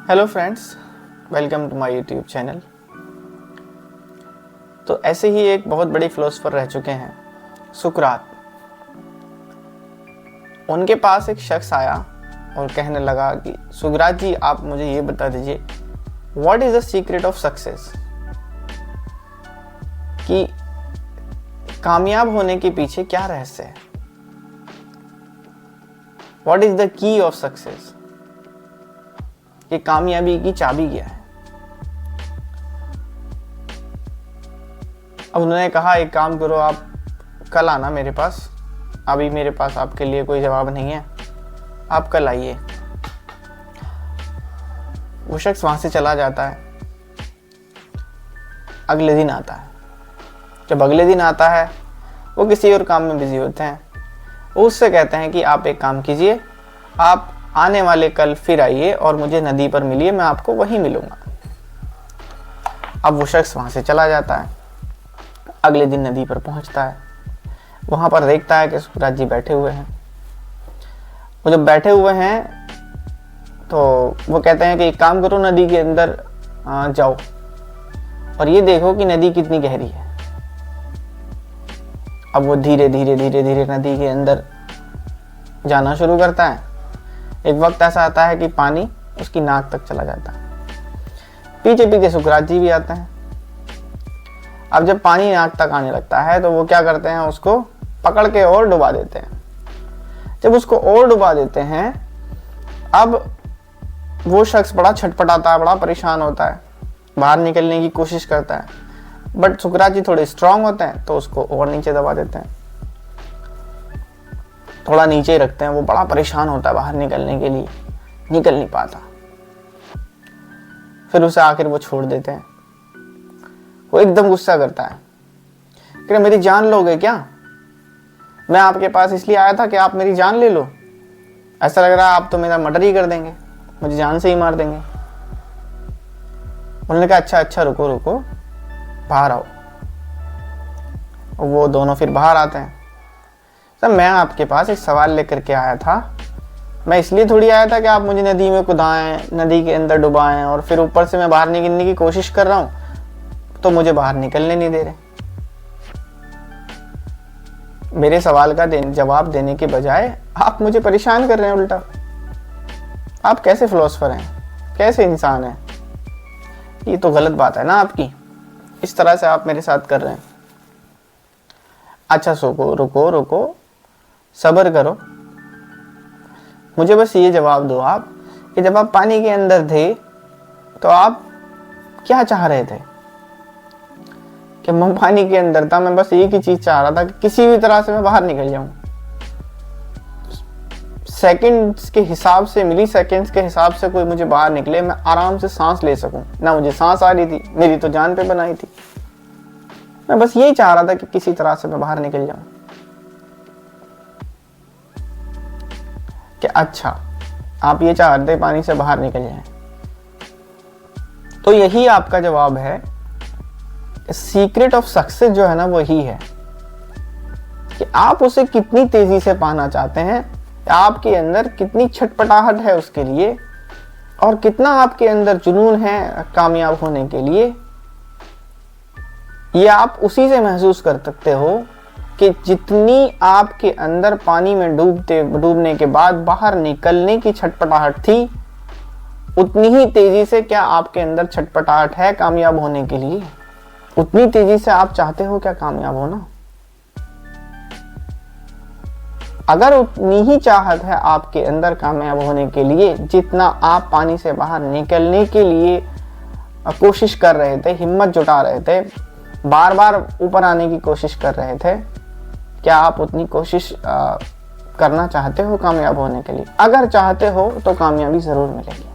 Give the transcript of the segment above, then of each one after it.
Hello friends, welcome to my YouTube channel. तो ऐसे ही एक बहुत बड़े फिलोसोफर रह चुके हैं सुकरात। उनके पास एक शख्स आया और कहने लगा कि सुकरात जी, आप मुझे ये बता दीजिए, what is the secret of success, कि कामयाब होने के पीछे क्या रहस्य है। What is the key of success, कि कामयाबी की चाबी क्या है। अब उन्होंने कहा, एक काम करो, आप कल आना मेरे पास, अभी मेरे पास आपके लिए कोई जवाब नहीं है, आप कल आइए। वो शख्स वहां से चला जाता है। अगले दिन आता है। जब अगले दिन आता है, वो किसी और काम में बिजी होते हैं। वो उससे कहते हैं कि आप एक काम कीजिए, आप आने वाले कल फिर आइए और मुझे नदी पर मिलिए, मैं आपको वहीं मिलूंगा। अब वो शख्स वहां से चला जाता है। अगले दिन नदी पर पहुंचता है। वहां पर देखता है कि सुकरात जी बैठे हुए हैं। वो जब बैठे हुए हैं तो वो कहते हैं कि एक काम करो, नदी के अंदर जाओ और ये देखो कि नदी कितनी गहरी है। अब वो धीरे धीरे धीरे धीरे नदी के अंदर जाना शुरू करता है। एक वक्त ऐसा आता है कि पानी उसकी नाक तक चला जाता है। पीछे पीछे सुकरात जी भी आते हैं। अब जब पानी नाक तक आने लगता है तो वो क्या करते हैं, उसको पकड़ के और डुबा देते हैं। जब उसको और डुबा देते हैं, अब वो शख्स बड़ा छटपटाता है, बड़ा परेशान होता है, बाहर निकलने की कोशिश करता है। बट सुकरात जी थोड़े स्ट्रांग होते हैं तो उसको और नीचे दबा देते हैं, थोड़ा नीचे रखते हैं। वो बड़ा परेशान होता है बाहर निकलने के लिए, निकल नहीं पाता। फिर उसे आखिर वो छोड़ देते हैं। वो एकदम गुस्सा करता है कि मेरी जान लोगे क्या? मैं आपके पास इसलिए आया था कि आप मेरी जान ले लो। ऐसा लग रहा है आप तो मेरा मर्डर ही कर देंगे, मुझे जान से ही मार देंगे। उन्होंने कहा, अच्छा अच्छा, रुको रुको, बाहर आओ। वो दोनों फिर बाहर आते हैं। सर, मैं आपके पास एक सवाल लेकर के आया था। मैं इसलिए थोड़ी आया था कि आप मुझे नदी में कुदाएं, नदी के अंदर डुबाएं, और फिर ऊपर से मैं बाहर निकलने की कोशिश कर रहा हूं तो मुझे बाहर निकलने नहीं दे रहे। मेरे सवाल का जवाब देने के बजाय आप मुझे परेशान कर रहे हैं उल्टा। आप कैसे फिलोसोफर हैं, कैसे इंसान हैं? ये तो गलत बात है ना आपकी, इस तरह से आप मेरे साथ कर रहे हैं। अच्छा रुको रुको रुको, सब्र करो, मुझे बस ये जवाब दो आप कि जब आप पानी के अंदर थे तो आप क्या चाह रहे थे? कि मैं पानी के अंदर था, मैं बस एक ही चीज चाह रहा था कि किसी भी तरह से मैं बाहर निकल जाऊं। सेकंड्स के हिसाब से, मिली सेकंड्स के हिसाब से कोई मुझे बाहर निकले, मैं आराम से सांस ले सकूं। ना मुझे सांस आ रही थी, मेरी तो जान पे बनाई थी। मैं बस यही चाह रहा था कि किसी तरह से मैं बाहर निकल जाऊं। कि अच्छा, आप ये चाह रहे थे पानी से बाहर निकल जाएं। तो यही आपका जवाब है। सीक्रेट ऑफ सक्सेस जो है ना, वो ही है कि आप उसे कितनी तेजी से पाना चाहते हैं, आपके अंदर कितनी छटपटाहट है उसके लिए, और कितना आपके अंदर जुनून है कामयाब होने के लिए। ये आप उसी से महसूस कर सकते हो कि जितनी आपके अंदर पानी में डूबने के बाद बाहर निकलने की छटपटाहट थी, उतनी ही तेजी से क्या आपके अंदर छटपटाहट है कामयाब होने के लिए? उतनी तेजी से आप चाहते हो क्या कामयाब होना? अगर उतनी ही चाहत है आपके अंदर कामयाब होने के लिए जितना आप पानी से बाहर निकलने के लिए कोशिश कर रहे थे, हिम्मत जुटा रहे थे, बार बार ऊपर आने की कोशिश कर रहे थे, क्या आप उतनी कोशिश करना चाहते हो कामयाब होने के लिए? अगर चाहते हो तो कामयाबी जरूर मिलेगी।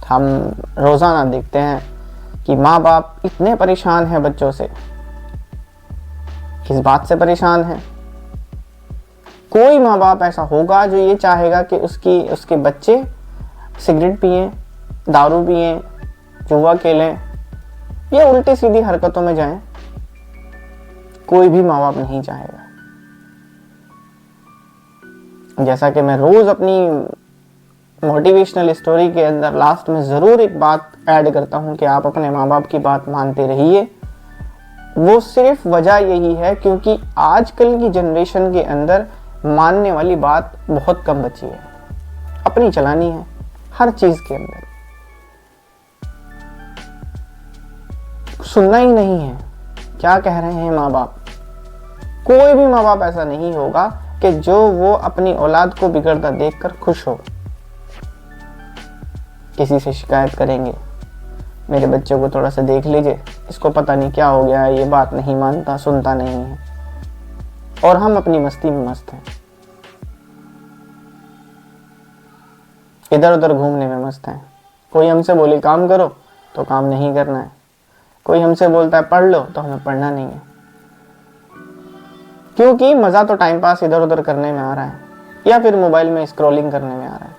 हम रोजाना देखते हैं कि माँ बाप इतने परेशान हैं बच्चों से। किस बात से परेशान है? कोई माँ बाप ऐसा होगा जो ये चाहेगा कि उसके बच्चे सिगरेट पिएं, दारू पिएं, जुआ खेलें या उल्टी सीधी हरकतों में जाएं। कोई भी माँ बाप नहीं चाहेगा। जैसा कि मैं रोज अपनी मोटिवेशनल स्टोरी के अंदर लास्ट में ज़रूर एक बात ऐड करता हूँ कि आप अपने माँ बाप की बात मानते रहिए। वो सिर्फ वजह यही है क्योंकि आजकल की जनरेशन के अंदर मानने वाली बात बहुत कम बची है, अपनी चलानी है हर चीज़ के अंदर, सुनना ही नहीं है क्या कह रहे हैं माँ बाप। कोई भी माँ बाप ऐसा नहीं होगा कि जो वो अपनी औलाद को बिगड़ता देखकर खुश हो। किसी से शिकायत करेंगे, मेरे बच्चे को थोड़ा सा देख लीजिए, इसको पता नहीं क्या हो गया है, ये बात नहीं मानता, सुनता नहीं है, और हम अपनी मस्ती में मस्त हैं, इधर उधर घूमने में मस्त हैं। कोई हमसे बोले काम करो तो काम नहीं करना है, कोई हमसे बोलता है पढ़ लो तो हमें पढ़ना नहीं है, क्योंकि मजा तो टाइम पास इधर उधर करने में आ रहा है या फिर मोबाइल में स्क्रॉलिंग करने में आ रहा है।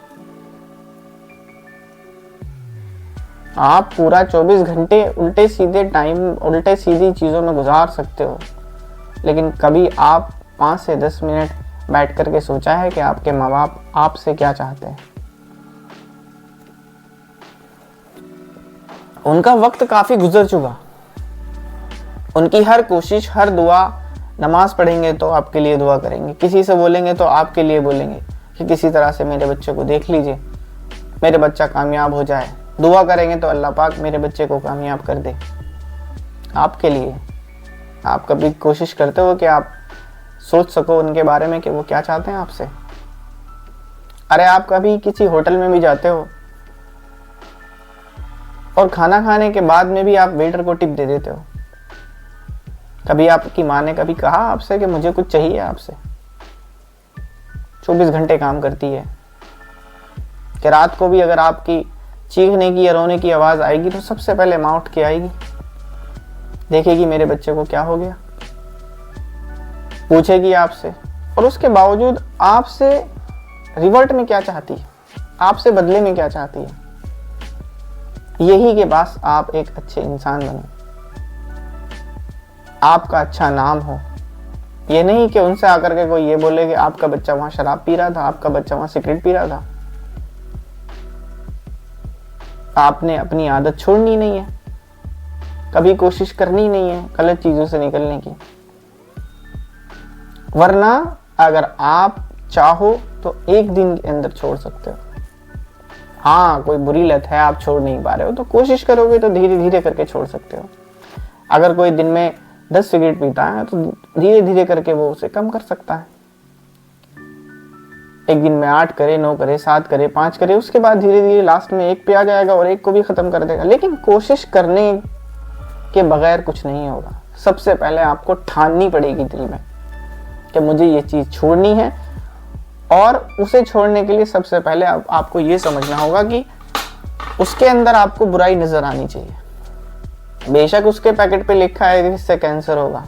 आप पूरा 24 घंटे उल्टे सीधी चीजों में गुजार सकते हो, लेकिन कभी आप 5 से 10 मिनट बैठ करके सोचा है कि आपके माँ बाप आपसे क्या चाहते हैं? उनका वक्त काफी गुजर चुका, उनकी हर कोशिश, हर दुआ, नमाज पढ़ेंगे तो आपके लिए दुआ करेंगे, किसी से बोलेंगे तो आपके लिए बोलेंगे कि किसी तरह से मेरे बच्चे को देख लीजिए, मेरे बच्चा कामयाब हो जाए। दुआ करेंगे तो अल्लाह पाक मेरे बच्चे को कामयाब कर दे। आपके लिए आप कभी कोशिश करते हो कि आप सोच सको उनके बारे में कि वो क्या चाहते हैं आपसे? अरे आप कभी किसी होटल में भी जाते हो और खाना खाने के बाद में भी आप वेटर को टिप दे देते हो। कभी आपकी माँ ने कभी कहा आपसे कि मुझे कुछ चाहिए आपसे? 24 घंटे काम करती है कि रात को भी अगर आपकी चीखने की या रोने की आवाज आएगी तो सबसे पहले माँ उठ के आएगी, देखेगी मेरे बच्चे को क्या हो गया, पूछेगी आपसे, और उसके बावजूद आपसे रिवर्ट में क्या चाहती है, आपसे बदले में क्या चाहती है? यही के पास आप एक अच्छे इंसान बनो, आपका अच्छा नाम हो। ये नहीं कि उनसे आकर के कोई ये बोले कि आपका बच्चा वहां शराब पी रहा था, आपका बच्चा वहां सिगरेट पी रहा था। आपने अपनी आदत छोड़नी नहीं है, कभी कोशिश करनी नहीं है गलत चीजों से निकलने की, वरना अगर आप चाहो तो एक दिन के अंदर छोड़ सकते हो। हाँ, कोई बुरी लत है, आप छोड़ नहीं पा रहे हो, तो कोशिश करोगे तो धीरे धीरे करके छोड़ सकते हो। अगर कोई दिन में 10 सिगरेट पीता है तो धीरे धीरे करके वो उसे कम कर सकता है। एक दिन में 8 करे, 9 करे, 7 करे, 5 करे, उसके बाद धीरे धीरे लास्ट में 1 पे आ जाएगा और 1 को भी खत्म कर देगा। लेकिन कोशिश करने के बगैर कुछ नहीं होगा। सबसे पहले आपको ठाननी पड़ेगी दिल में कि मुझे ये चीज छोड़नी है, और उसे छोड़ने के लिए सबसे पहले आपको ये समझना होगा कि उसके अंदर आपको बुराई नजर आनी चाहिए। बेशक उसके पैकेट पे लिखा है कि इससे कैंसर होगा,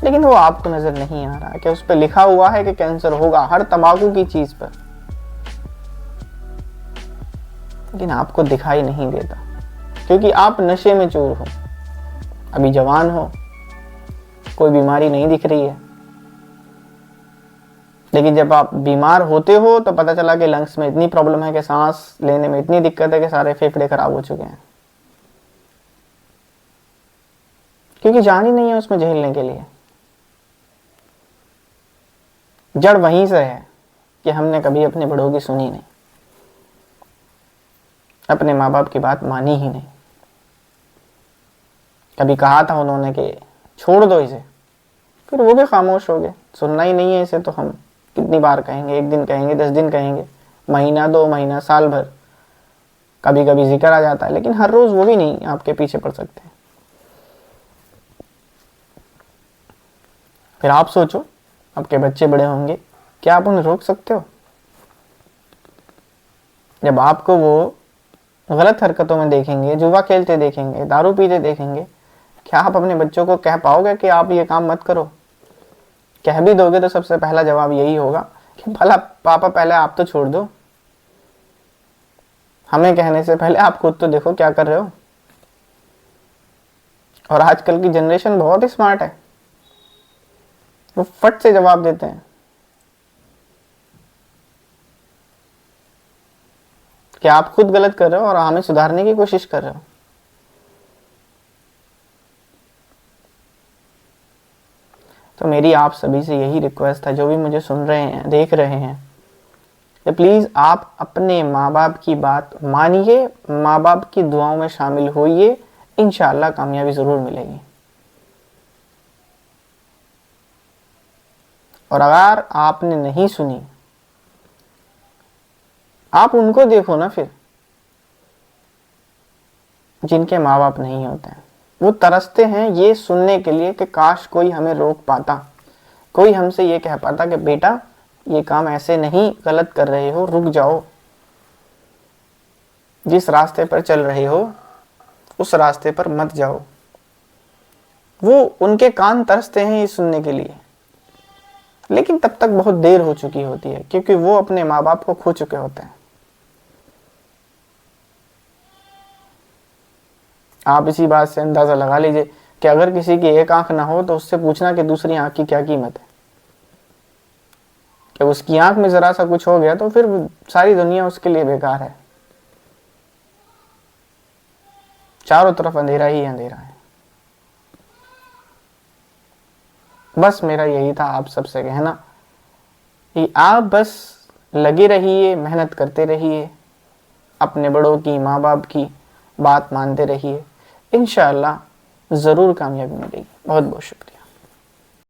लेकिन वो आपको नजर नहीं आ रहा कि उस पर लिखा हुआ है कि कैंसर होगा हर तंबाकू की चीज पर, लेकिन आपको दिखाई नहीं देता क्योंकि आप नशे में चूर हो, अभी जवान हो, कोई बीमारी नहीं दिख रही है। लेकिन जब आप बीमार होते हो तो पता चला कि लंग्स में इतनी प्रॉब्लम है कि सांस लेने में इतनी दिक्कत है कि सारे फेफड़े खराब हो चुके हैं, क्योंकि जान ही नहीं है उसमें झेलने के लिए। जड़ वहीं से है कि हमने कभी अपने बड़ों की सुनी नहीं, अपने माँ बाप की बात मानी ही नहीं। कभी कहा था उन्होंने कि छोड़ दो इसे, फिर वो भी खामोश हो गए। सुनना ही नहीं है इसे तो हम कितनी बार कहेंगे, 1 दिन कहेंगे, 10 दिन कहेंगे, महीना, 2 महीना, साल भर, कभी कभी जिक्र आ जाता है, लेकिन हर रोज वो भी नहीं आपके पीछे पड़ सकते। फिर आप सोचो, आपके बच्चे बड़े होंगे, क्या आप उन्हें रोक सकते हो? जब आपको वो गलत हरकतों में देखेंगे, जुआ खेलते देखेंगे, दारू पीते देखेंगे, क्या आप अपने बच्चों को कह पाओगे कि आप ये काम मत करो? कह भी दोगे तो सबसे पहला जवाब यही होगा कि भला पापा पहले आप तो छोड़ दो, हमें कहने से पहले आप खुद तो देखो क्या कर रहे हो। और आजकल की जनरेशन बहुत ही स्मार्ट है, वो फट से जवाब देते हैं। कि आप खुद गलत कर रहे हो और हमें सुधारने की कोशिश कर रहे हो। तो मेरी आप सभी से यही रिक्वेस्ट है, जो भी मुझे सुन रहे हैं, देख रहे हैं, कि प्लीज़ आप अपने माँ बाप की बात मानिए, माँ बाप की दुआओं में शामिल होइए, इंशाअल्लाह कामयाबी ज़रूर मिलेगी। और अगर आपने नहीं सुनी, आप उनको देखो ना फिर, जिनके माँ बाप नहीं होते हैं। वो तरसते हैं ये सुनने के लिए कि काश कोई हमें रोक पाता, कोई हमसे ये कह पाता कि बेटा ये काम ऐसे नहीं, गलत कर रहे हो, रुक जाओ, जिस रास्ते पर चल रहे हो उस रास्ते पर मत जाओ। वो उनके कान तरसते हैं ये सुनने के लिए, लेकिन तब तक बहुत देर हो चुकी होती है, क्योंकि वो अपने माँ बाप को खो चुके होते हैं। आप इसी बात से अंदाजा लगा लीजिए कि अगर किसी की एक आंख ना हो तो उससे पूछना कि दूसरी आंख की क्या कीमत है। कि उसकी आंख में जरा सा कुछ हो गया तो फिर सारी दुनिया उसके लिए बेकार है, चारों तरफ अंधेरा ही अंधेरा है। बस मेरा यही था आप सबसे कहना कि आप बस लगे रहिए, मेहनत करते रहिए, अपने बड़ों की, माँ बाप की बात मानते रहिए, इंशाअल्लाह ज़रूर कामयाबी मिलेगी। बहुत बहुत शुक्रिया।